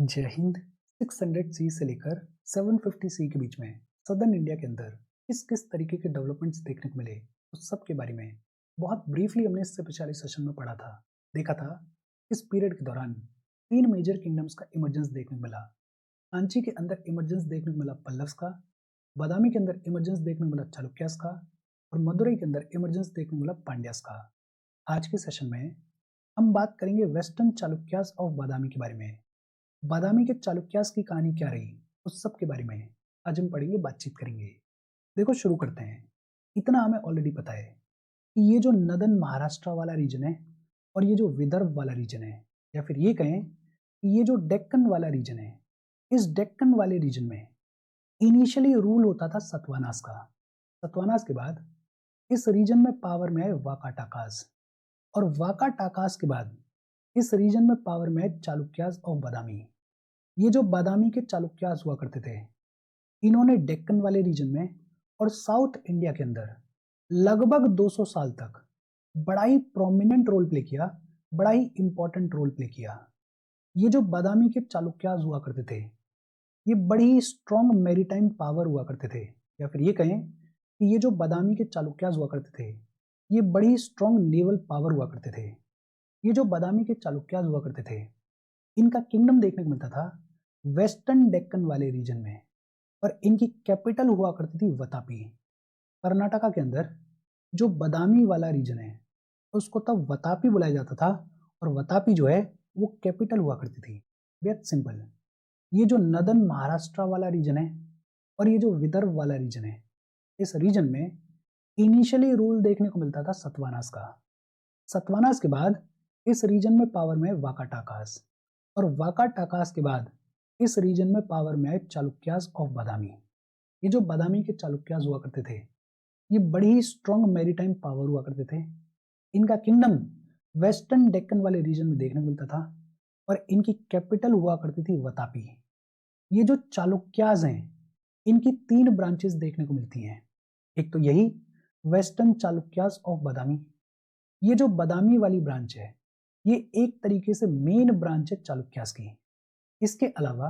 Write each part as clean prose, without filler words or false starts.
जय हिंद। 600 सी से लेकर 750 सी के बीच में सदर्न इंडिया के अंदर किस किस तरीके के डेवलपमेंट्स देखने को मिले, उस सब के बारे में बहुत ब्रीफली हमने इससे पिछले सेशन में पढ़ा था। देखा था इस पीरियड के दौरान तीन मेजर किंगडम्स का इमर्जेंस देखने को मिला। कांची के अंदर इमर्जेंस देखने को मिला पल्लव्स का, बादामी के अंदर इमर्जेंस देखने को मिला चालुक्यास का, और मदुरई के अंदर इमर्जेंस देखने को मिला पांड्यास का। आज के सेशन में हम बात करेंगे वेस्टर्न चालुक्यास ऑफ बादामी के बारे में। बादामी के चालुक्यास की कहानी क्या रही, उस सब के बारे में आज हम पढ़ेंगे, बातचीत करेंगे। देखो शुरू करते हैं। इतना हमें ऑलरेडी पता है कि ये जो नदन महाराष्ट्र वाला रीजन है और ये जो विदर्भ वाला रीजन है, या फिर ये कहें कि ये जो डेक्कन वाला रीजन है, इस डेक्कन वाले रीजन में इनिशियली रूल होता था सतवानास का। सतवानास के बाद इस रीजन में पावर में आए वाकाटाकास, और वाकाटाकास के बाद इस रीजन में पावर में आए चालुक्यास ऑफ बादामी। ये जो बादामी के चालुक्यास हुआ करते थे, इन्होंने डेक्कन वाले रीजन में और साउथ इंडिया के अंदर लगभग 200 साल तक बड़ा ही प्रोमिनेंट रोल प्ले किया, बड़ा ही इंपॉर्टेंट रोल प्ले किया। ये जो बादामी के चालुक्यास हुआ करते थे, ये बड़ी ही स्ट्रॉन्ग मैरीटाइम पावर हुआ करते थे, या फिर ये कहें कि ये जो बादामी के चालुक्यास हुआ करते थे, ये बड़ी स्ट्रॉन्ग नेवल पावर हुआ करते थे। ये जो बादामी के चालुक्यास हुआ करते थे, इनका किंगडम देखने को मिलता था वेस्टर्न डेक्कन वाले रीजन में, और इनकी कैपिटल हुआ करती थी वतापी। कर्नाटका के अंदर जो बादामी वाला रीजन है, उसको तब वतापी बुलाया जाता था, और वतापी जो है वो कैपिटल हुआ करती थी। बेहद सिंपल। ये जो नदन महाराष्ट्र वाला रीजन है और ये जो विदर्भ वाला रीजन है, इस रीजन में इनिशियली रूल देखने को मिलता था सतवानास का। सतवानास के बाद इस रीजन में पावर में वाकाटाकास, और वाकाटाकास के बाद इस रीजन में पावर में आए चालुक्यास ऑफ बादामी। ये जो बादामी के चालुक्यास हुआ करते थे, ये बड़ी ही स्ट्रॉन्ग मैरीटाइम पावर हुआ करते थे। इनका किंगडम वेस्टर्न डेक्कन वाले रीजन में देखने को मिलता था, और इनकी कैपिटल हुआ करती थी वतापी। ये जो चालुक्यास हैं, इनकी तीन ब्रांचेस देखने को मिलती हैं। एक तो यही वेस्टर्न चालुक्यास ऑफ बादामी। ये जो बादामी वाली ब्रांच है, ये एक तरीके से मेन ब्रांच है चालुक्यास की। इसके अलावा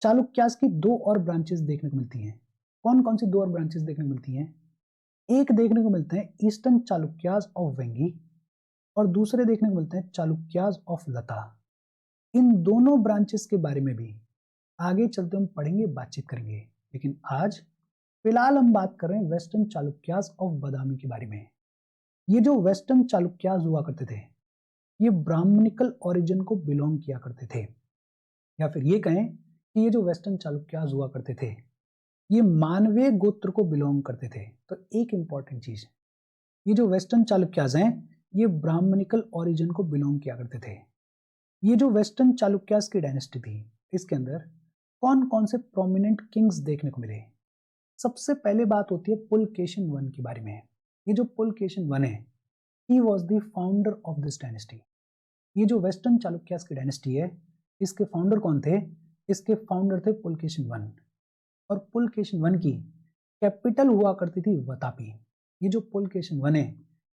चालुक्यास की दो और ब्रांचेस देखने को मिलती हैं। कौन कौन सी दो और ब्रांचेस देखने को मिलती हैं? एक देखने को मिलते हैं ईस्टर्न चालुक्यास ऑफ वेंगी, और दूसरे देखने को मिलते हैं चालुक्यास ऑफ लता। इन दोनों ब्रांचेस के बारे में भी आगे चलते हम पढ़ेंगे, बातचीत करेंगे, लेकिन आज फिलहाल हम बात कर रहे हैं वेस्टर्न चालुक्यास ऑफ बादामी के बारे में। ये जो वेस्टर्न चालुक्यास हुआ करते थे, ये ब्राह्मणिकल ओरिजिन को बिलोंग किया करते थे, या फिर ये कहें कि ये जो वेस्टर्न चालुक्यास हुआ करते थे, ये मानवीय गोत्र को बिलोंग करते थे। तो एक इंपॉर्टेंट चीज, ये जो वेस्टर्न चालुक्यास हैं, ये ब्राह्मणिकल ओरिजिन को बिलोंग किया करते थे। ये जो वेस्टर्न चालुक्यास की डायनेस्टी थी, इसके अंदर कौन कौन से प्रोमिनेंट किंग्स देखने को मिले? सबसे पहले बात होती है पुलकेशिन वन के बारे में। ये जो पुलकेशिन वन है, he was the founder of this dynasty. ये जो वेस्टर्न चालुक्यास की डायनेस्टी है, इसके फाउंडर कौन थे? इसके फाउंडर थे पुलकेशिन वन, और पुलकेशिन वन की कैपिटल हुआ करती थी वतापी। ये जो पुलकेशिन वन है,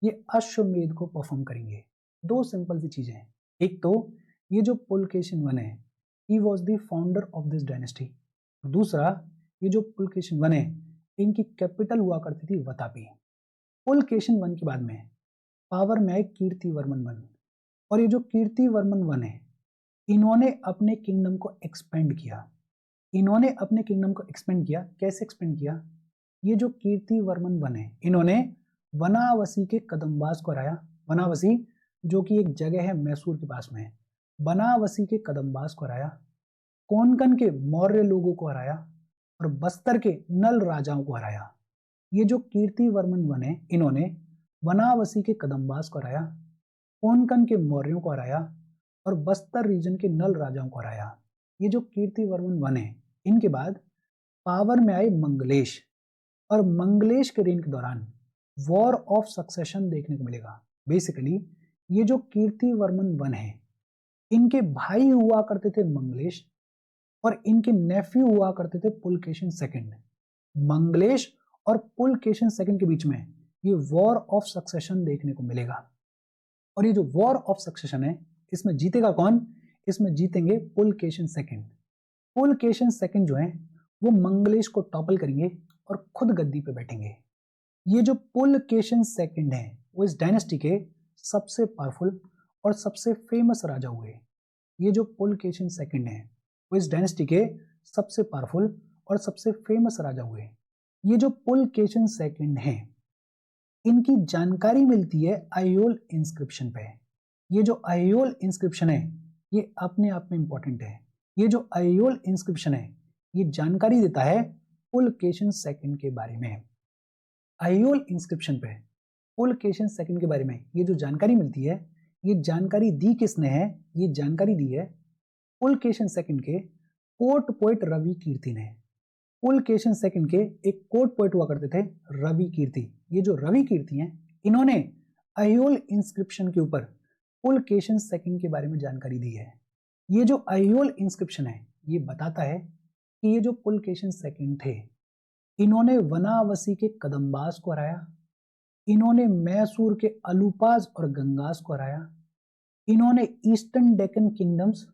ये अश्वमेध को परफॉर्म करेंगे। दो सिंपल सी चीजें हैं। एक तो ये जो पुलकेशिन वन है, he was the founder of this dynasty. दूसरा, ये जो पुलकेशिन वन है, इनकी कैपिटल हुआ करती थी वतापी। पुलकेशिन वन के बाद में पावर में आए कीर्तिवर्मन वन, और ये जो कीर्तिवर्मन वन है, इन्होंने अपने किंगडम को एक्सपेंड किया। इन्होंने अपने किंगडम को एक्सपेंड किया। कैसे एक्सपेंड किया? ये जो कीर्तिवर्मन वन है, इन्होंने बनावसी के कदम्बास को हराया। बनावसी जो कि एक जगह है मैसूर के पास में, बनावसी के कदम्बास को हराया। कोंकण के मौर्य लोगों को हराया, और बस्तर के नल राजाओं को हराया। ये जो कीर्तिवर्मन वन है, इन्होंने बनावसी के कदम्बास को हराया, कोंकण के मौर्यों को हराया, और बस्तर रीजन के नल राजाओं को हराया। ये जो कीर्तिवर्मन वन है, इनके बाद पावर में आए मंगलेश, और मंगलेश के रेन के दौरान वॉर ऑफ सक्सेशन देखने को मिलेगा। बेसिकली ये जो कीर्तिवर्मन वन है, इनके भाई हुआ करते थे मंगलेश, और इनके नेफ्यू हुआ करते थे पुलकेशिन सेकंड। मंगलेश और पुलकेशिन सेकंड के बीच में ये वॉर ऑफ सक्सेशन देखने को मिलेगा। और ये जो वॉर ऑफ सक्सेशन है, इसमें जीतेगा कौन? इसमें जीतेंगे पुलकेशिन सेकंड। पुलकेशिन सेकंड जो है वो मंगलेश को टॉपल करेंगे और खुद गद्दी पे बैठेंगे। ये जो पुलकेशिन सेकंड है वो इस डायनेस्टी के सबसे पावरफुल और सबसे फेमस राजा हुए। ये जो पुलकेशिन सेकंड है वो इस डायनेस्टी के सबसे पावरफुल और सबसे फेमस राजा हुए। ये जो पुलकेशिन सेकंड है इनकी जानकारी मिलती है आयोल इंस्क्रिप्शन पे। ये जो आयोल इंस्क्रिप्शन है ये अपने आप में इंपॉर्टेंट है। ये जो आयोल इंस्क्रिप्शन है ये जानकारी देता है पुलकेशिन सेकंड के बारे में। आयोल इंस्क्रिप्शन पे पुलकेशिन सेकंड के बारे में ये जो जानकारी मिलती है ये जानकारी दी किसने है? ये जानकारी दी है पुलकेशिन सेकंड के कोर्ट पोएट रवि कीर्ति ने। पुलकेशिन सेकंड के एक कोर्ट पोएट हुआ करते थे रवि कीर्ति। ये जो रवि कीर्ति हैं इन्होंने आयोल इंस्क्रिप्शन के ऊपर पुलकेशिन सेकंड के बारे में जानकारी दी है। ये जो आयोल इंस्क्रिप्शन है ये बताता है कि ये जो पुलकेशिन सेकंड थे इन्होंने वनावसी के कदम्बास को हराया, इन्होंने मैसूर के अलूपाज और गंगास को हराया, इन्होंने ईस्टर्न डेक्कन किंगडम्स,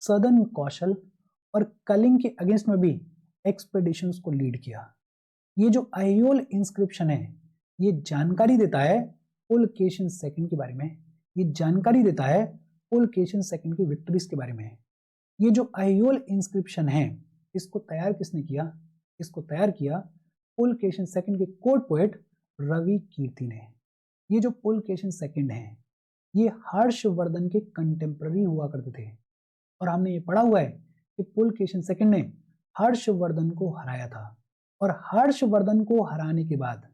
सदर्न कौशल और कलिंग के अगेंस्ट में भी एक्सपेडिशंस को लीड किया। ये जो आयोल इंस्क्रिप्शन है ये जानकारी देता है पुलकेशिन सेकंड के बारे में। ये जानकारी देता है पुलकेशिन सेकंड की विक्ट्रीज के बारे में। ये जो आयोल इंस्क्रिप्शन है इसको तैयार किसने किया? इसको तैयार किया पुलकेशिन सेकंड के कोर्ट पोएट रवि कीर्ति ने। ये जो पुलकेशिन सेकंड है ये हर्षवर्धन के कंटेम्पररी हुआ करते थे और हमने ये पढ़ा हुआ है कि पुलकेशिन सेकंड ने हर्षवर्धन को हराया था। और हर्षवर्धन को हराने के बाद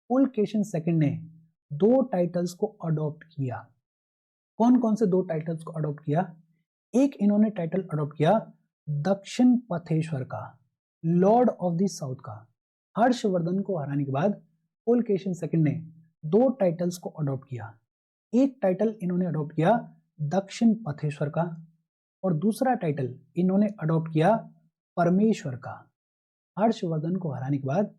पुलकेशिन सेकंड ने 2 टाइटल्स को अडॉप्ट किया। कौन कौन से 2 टाइटल्स को अडॉप्ट किया? एक इन्होंने टाइटल अडॉप्ट किया दक्षिण पथेश्वर का, लॉर्ड ऑफ द साउथ का। हर्षवर्धन को हराने के बाद पुलकेशिन सेकंड ने 2 टाइटल्स को अडॉप्ट किया। एक टाइटल इन्होंने अडॉप्ट किया दक्षिण पथेश्वर का और दूसरा टाइटल इन्होंने अडॉप्ट किया परमेश्वर का। हर्षवर्धन को हराने के बाद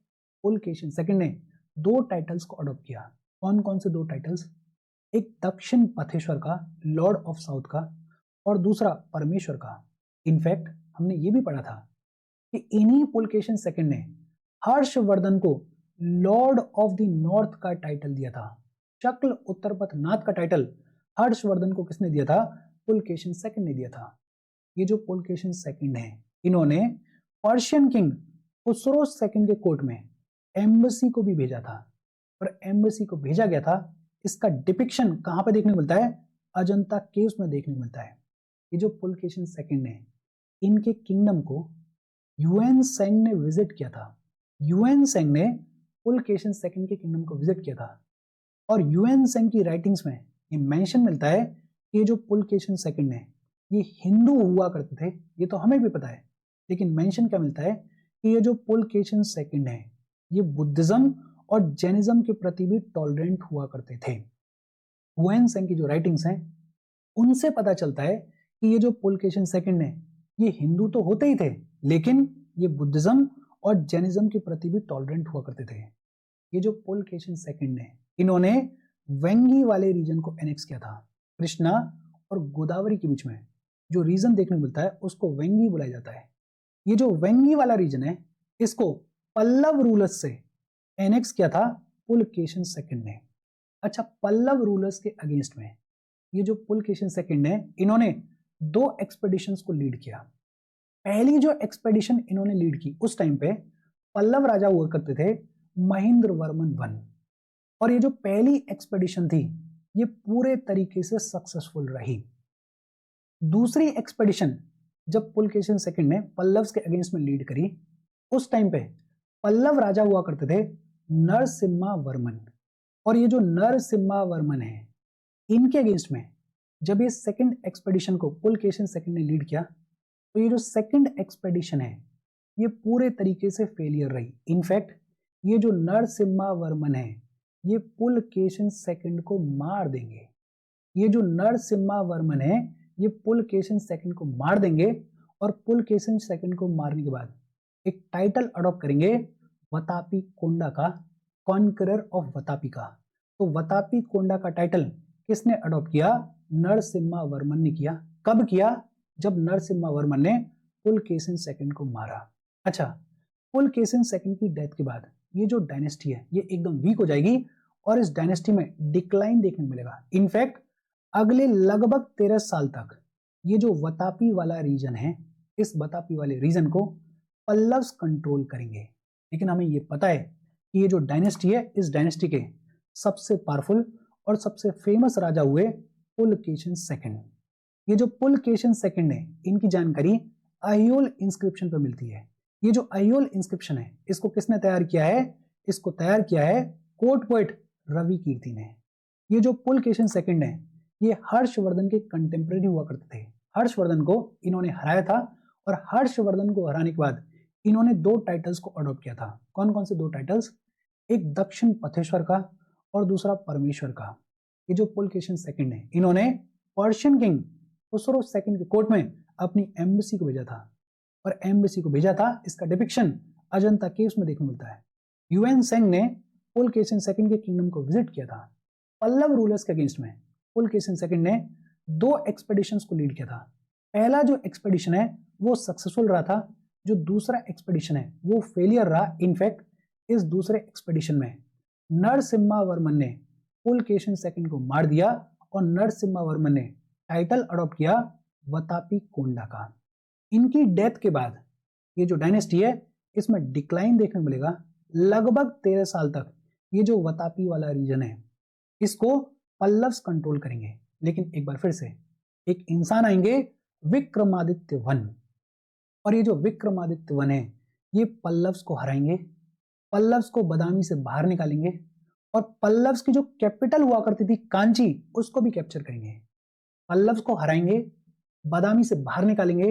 पुलकेशिन सेकंड ने 2 टाइटल्स को अडॉप्ट किया। कौन कौन से 2 टाइटल्स? एक दक्षिण पथेश्वर का, लॉर्ड ऑफ साउथ का, और दूसरा परमेश्वर का। इनफैक्ट हमने ये भी पढ़ा था कि इन्हीं पुलकेशिन सेकंड ने हर्षवर्धन को लॉर्ड ऑफ द नॉर्थ का टाइटल दिया था। शक्ल उत्तरपथ नाथ का टाइटल हर्षवर्धन को किसने दिया था? पुलकेशिन सेकंड ने दिया था। ये जो पुलकेशिन सेकंड है इन्होंने पर्शियन किंग खुसरो सेकंड के कोर्ट में एम्बेसी को भी भेजा था और एम्बेसी को भेजा गया था। इसका डिपिक्शन कहां पे देखने को मिलता है? अजंता केव्स में देखने को मिलता है। ये जो पुलकेशिन सेकंड है इनके किंगडम को ह्यूएन सेंग ने विजिट किया था। ह्यूएन सेंग ने पुलकेशिन सेकंड के किंगडम को विजिट किया था और ह्यूएन सेंग की राइटिंग्स में ये मेंशन मिलता है कि ये जो पुलकेशिन सेकंड है ये हिंदू हुआ करते थे। ये तो हमें भी पता है, लेकिन मेंशन क्या मिलता है कि ये जो पुलकेशिन सेकंड है ये बुद्धिज्म और जैनिज्म के प्रति भी टॉलरेंट हुआ करते थे। ह्यूएन सेंग की जो राइटिंग्स हैं उनसे पता चलता है कि ये जो पुलकेशिन सेकंड है ये हिंदू तो होते ही थे, लेकिन ये बुद्धिज्म और जैनिज्म के प्रति भी टॉलरेंट हुआ करते थे। ये जो पुलकेशिन सेकंड है इन्होंने वेंगी वाले रीजन को एनेक्स किया था। कृष्णा और गोदावरी के बीच में जो रीजन देखने को मिलता है उसको वेंगी बुलाया जाता है। ये जो वेंगी वाला रीजन है इसको पल्लव रूलर्स से एनेक्स किया था पुलकेशिन सेकंड ने। अच्छा, पल्लव रूलर्स के अगेंस्ट में ये जो पुलकेशिन सेकंड है इन्होंने 2 एक्सपेडिशंस को लीड किया। पहली जो एक्सपेडिशन इन्होंने लीड की उस टाइम पे पल्लव राजा हुआ करते थे महेंद्र वर्मन वन, और ये जो पहली एक्सपेडिशन थी ये पूरे तरीके से सक्सेसफुल रही। दूसरी एक्सपेडिशन जब पुलकेशिन सेकंड ने पल्लव्स के अगेंस्ट में लीड करी उस टाइम पे पल्लव राजा हुआ करते थे नरसिम्हा वर्मन, और ये जो नरसिम्हा वर्मन है इनके अगेंस्ट में जब ये सेकंड एक्सपेडिशन को पुलकेशिन सेकंड ने लीड किया तो ये जो सेकंड एक्सपेडिशन है ये पूरे तरीके से फेलियर रही। इनफैक्ट ये जो नरसिम्हा वर्मन है ये पुलकेशिन सेकंड को मार देंगे। ये जो नरसिम्हा वर्मन है ये पुलकेशिन सेकंड को मार देंगे और पुलकेशिन सेकंड को मारने के बाद एक टाइटल अडॉप्ट करेंगे वतापी कोंडा का, कॉन्करर ऑफ वतापी का। तो वतापी कोंडा का टाइटल किसने अडॉप्ट किया? नरसिम्हा वर्मन ने किया। कब किया? जब नरसिम्हा ने पुलकेशिन सेकंड को मारा। अच्छा, पुलकेशिन सेकंड की डेथ के बाद ये जो डायनेस्टी है ये एकदम वीक हो जाएगी और इस डायनेस्टी में डिक्लाइन देखने को मिलेगा। इनफैक्ट अगले लगभग 13 साल तक ये जो वतापी वाला रीजन है, इस वतापी वाले रीजन को पल्लव्स कंट्रोल करेंगे। लेकिन हमें ये पता है कि ये जो डायनेस्टी है, इस डायनेस्टी के सबसे पावरफुल और सबसे फेमस राजा हुए पुलकेशिन सेकंड। ये जो पुलकेशिन सेकंड है, इनकी जानकारी अहियोल इंस्क्रिप्शन पर मिलती है। ये जो अहियोल इंस्क्रिप्शन है, इसको किसने तैयार किया है? इसको तैयार किया है कोर्ट पोएट रवि कीर्ति ने। ये जो पुलकेशिन सेकंड है, ये हर्षवर्धन के कंटेम्परेरी हुआ करते थे। हर्षवर्धन को इन्होंने हराया था और हर्षवर्धन को हराने के बाद इन्होंने 2 टाइटल्स को अडॉप्ट किया था। कौन कौन से 2 टाइटल्स? एक दक्षिण पथेश्वर का और दूसरा परमेश्वर का। ये जो पुलकेशिन सेकंड है, इन्होंने पर्शियन किंग खुसरो सेकंड के कोर्ट में अपनी एम्बेसी को भेजा था और एम्बेसी को भेजा था, इसका डिपिक्शन अजंता केव्स में देखने मिलता है। यूएन सेंग ने पुलकेशिन सेकंड के किंगडम को विजिट किया था। पल्लव रूलर्स के अगेंस्ट में पुलकेशिन सेकंड ने 2 एक्सपेडिशंस को लीड किया था। पहला जो एक्सपेडिशन है वो सक्सेसफुल रहा था, जो दूसरा एक्सपेडिशन है वो फेलियर रहा। इनफैक्ट इस दूसरे एक्सपेडिशन में नरसिम्हावर्मन ने पुलकेशिन सेकंड को मार दिया और नरसिम्हावर्मन ने टाइटल अडॉप्ट किया वतापी कोंडा का। इनकी डेथ के बाद ये जो डायनेस्टी है, इसमें डिक्लाइन देखने को मिलेगा। लगभग 13 साल तक ये जो वतापी वाला रीजन है, इसको पल्लव्स कंट्रोल करेंगे। लेकिन एक बार फिर से एक इंसान आएंगे, विक्रमादित्य वन, और ये जो विक्रमादित्य वन है, ये पल्लव्स को हराएंगे, पल्लव्स को बदामी से बाहर निकालेंगे और पल्लव्स की जो कैपिटल हुआ करती थी कांची, उसको भी कैप्चर करेंगे। पल्लव्स को हराएंगे, बदामी से बाहर निकालेंगे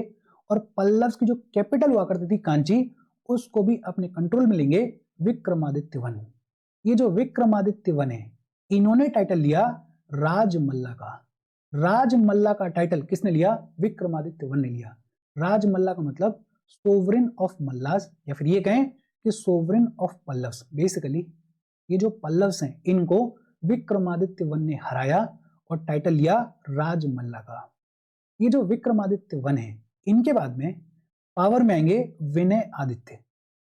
और पल्लव्स की जो कैपिटल हुआ करती थी कांची, उसको भी अपने कंट्रोल में लेंगे विक्रमादित्य वन। ये जो विक्रमादित्य वन है, इन्होंने टाइटल लिया राजमल्ला का। राजमल्ला का टाइटल किसने लिया? विक्रमादित्य वन ने लिया। राजमल्ला का मतलब सोवरेन ऑफ मल्लास, या फिर ये कहें कि सोवरेन ऑफ पल्लव्स। बेसिकली ये जो पल्लव्स हैं, इनको विक्रमादित्य वन ने हराया और टाइटल लिया राजमल्ला का। ये जो विक्रमादित्य वन है, इनके बाद में पावर में आएंगे विनय आदित्य,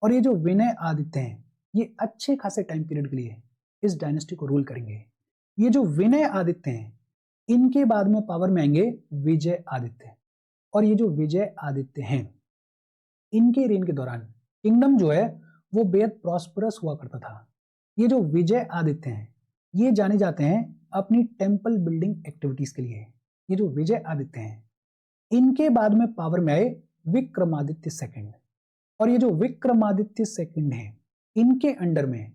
और ये जो विनय आदित्य हैं, ये अच्छे खासे टाइम पीरियड के लिए इस डायनेस्टी को रूल करेंगे। ये जो विनय आदित्य हैं, इनके बाद में पावर में आएंगे विजय आदित्य, और ये जो विजय आदित्य हैं, इनके रेन के दौरान किंगडम जो है वो बेहद प्रॉस्परस हुआ करता था। ये जो विजय आदित्य हैं, ये जाने जाते हैं अपनी टेम्पल बिल्डिंग एक्टिविटीज के लिए। ये जो विजय आदित्य हैं, इनके बाद में पावर में आए विक्रमादित्य सेकंड, और ये जो विक्रमादित्य सेकंड है, इनके अंडर में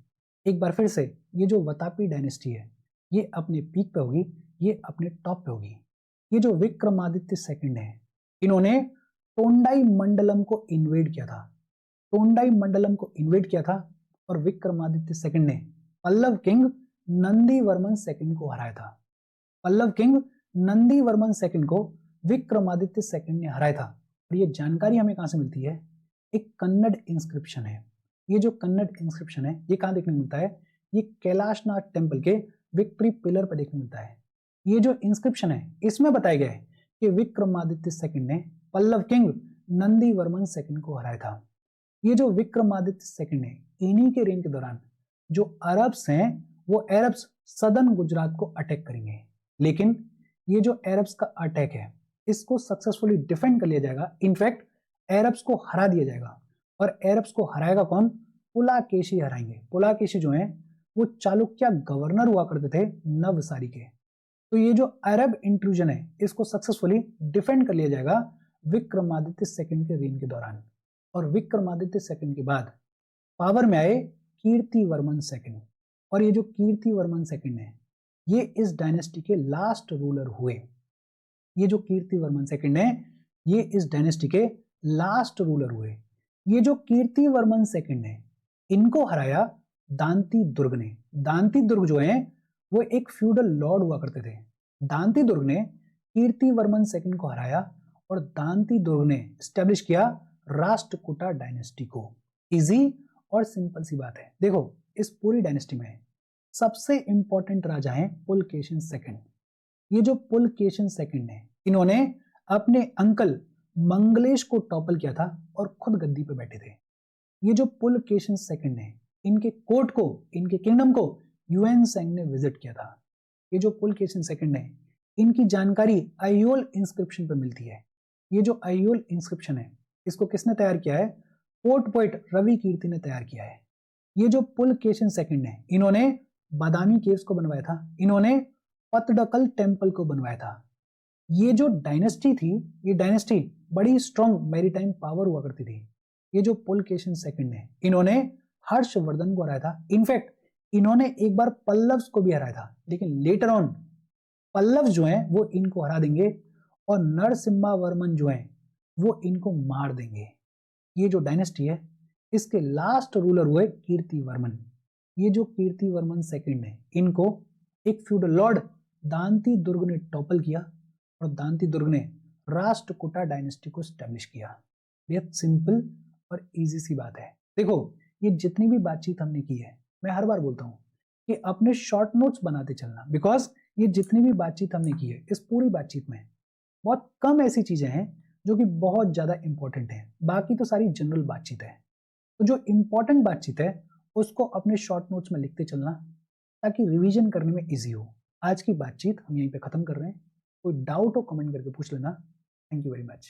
एक बार फिर से ये जो वतापी डायनेस्टी है, ये अपने पीक पे होगी, ये अपने टॉप पे होगी। ये जो विक्रमादित्य सेकंड है, इन्होंने टोंडाई मंडलम को इन्वेड किया था। टोंडाई मंडलम को इन्वेड किया था और विक्रमादित्य सेकंड ने पल्लव किंग नंदीवर्मन सेकंड को हराया था। पल्लव किंग नंदीवर्मन सेकंड को विक्रमादित्य सेकंड ने हराया था। और ये जानकारी हमें कहां से मिलती है? एक कन्नड़ इंस्क्रिप्शन है। ये जो कन्नड़ इंस्क्रिप्शन है, ये कहां देखने मिलता है? ये कैलाशनाथ टेम्पल के विक्ट्री पिलर पर देखने मिलता है। ये जो इंस्क्रिप्शन है, इसमें बताया गया है कि विक्रमादित्य सेकंड ने पल्लव किंग नंदीवर्मन सेकंड को हराया था। ये जो विक्रमादित्य सेकंड है, इन्हीं के रेन के दौरान जो अरब्स हैं, वो अरब्स सदर्न गुजरात को अटैक करेंगे। लेकिन ये जो अरब्स का अटैक है, इसको सक्सेसफुली डिफेंड कर लिया जाएगा। इनफैक्ट अरब्स को हरा दिया जाएगा, और अरब्स को हराएगा कौन? पुलाकेशी हराएंगे। पुलाकेशी जो है वो चालुक्य गवर्नर हुआ करते थे नवसारी के। तो ये जो अरब इंट्रूजन है, इसको सक्सेसफुली डिफेंड कर लिया जाएगा विक्रमादित्य सेकंड के रेन के दौरान। और विक्रमादित्य सेकंड के बाद पावर में आए कीर्तिवर्मन सेकंड, और ये जो कीर्तिवर्मन सेकंड है, ये इस डायनेस्टी के लास्ट रूलर हुए। ये जो कीर्तिवर्मन सेकंड है, ये इस डायनेस्टी के लास्ट रूलर हुए। ये जो कीर्तिवर्मन सेकंड है, इनको हराया दांती दुर्ग ने। दांती दुर्ग जो है वो एक फ्यूडल लॉर्ड हुआ करते थे। दांती दुर्ग ने कीर्तिवर्मन सेकंड को हराया और दांती दुर्ग ने स्टैब्लिश किया राष्ट्रकूटा डायनेस्टी को। इजी और सिंपल सी बात है। देखो, इस पूरी डायनेस्टी में सबसे इंपॉर्टेंट राजा है पुलकेशिन सेकंड। ये जो पुलकेशिन सेकंड है, इन्होंने अपने अंकल मंगलेश को टॉपल किया था और खुद गद्दी पे बैठे थे। ये जो पुलकेशिन सेकंड है, इनके कोर्ट को, इनके किंगडम को यूएन सेंग ने विजिट किया था। ये जो पुलकेशिन सेकंड है, इनकी जानकारी आइयोल इंस्क्रिप्शन पे मिलती है। ये जो आइयोल इंस्क्रिप्शन है, इसको किसने तैयार किया है? पोर्ट पोइट रवि कीर्ति ने तैयार किया है। ये जो पुलकेशिन सेकंड है, इन्होंने बादामी केव्स को बनवाया था, इन्होंने पतडकल टेम्पल को बनवाया था। ये जो डायनेस्टी थी, ये डायनेस्टी बड़ी स्ट्रॉन्ग मैरीटाइम पावर हुआ करती थी। ये जो पुलकेशिन सेकंड है, इन्होंने हर्षवर्धन को हराया था। इनफैक्ट इन्होंने एक बार पल्लव्स को भी हराया था, लेकिन लेटर ऑन पल्लव्स जो हैं वो इनको हरा देंगे और नरसिम्हा वर्मन जो हैं वो इनको मार देंगे। ये जो डायनेस्टी है, इसके लास्ट रूलर हुए कीर्तिवर्मन। ये जो कीर्तिवर्मन सेकंड है, इनको एक फ्यूडल लॉर्ड दांती दुर्ग ने टॉपल किया और दांती दुर्ग ने राष्ट्रकूटा डायनेस्टी को स्टैब्लिश किया। बेहद सिंपल और इजी सी बात है। देखो, ये जितनी भी बातचीत हमने की है, मैं हर बार बोलता हूँ कि अपने शॉर्ट नोट्स बनाते चलना, बिकॉज ये जितनी भी बातचीत हमने की है, इस पूरी बातचीत में बहुत कम ऐसी चीजें हैं जो कि बहुत ज्यादा इंपॉर्टेंट है। बाकी तो सारी जनरल बातचीत है। तो जो इंपॉर्टेंट बातचीत है उसको अपने शॉर्ट नोट्स में लिखते चलना, ताकि रिवीजन करने में इजी हो। आज की बातचीत हम यहीं पे खत्म कर रहे हैं। कोई डाउट हो कमेंट करके पूछ लेना। Thank you very much.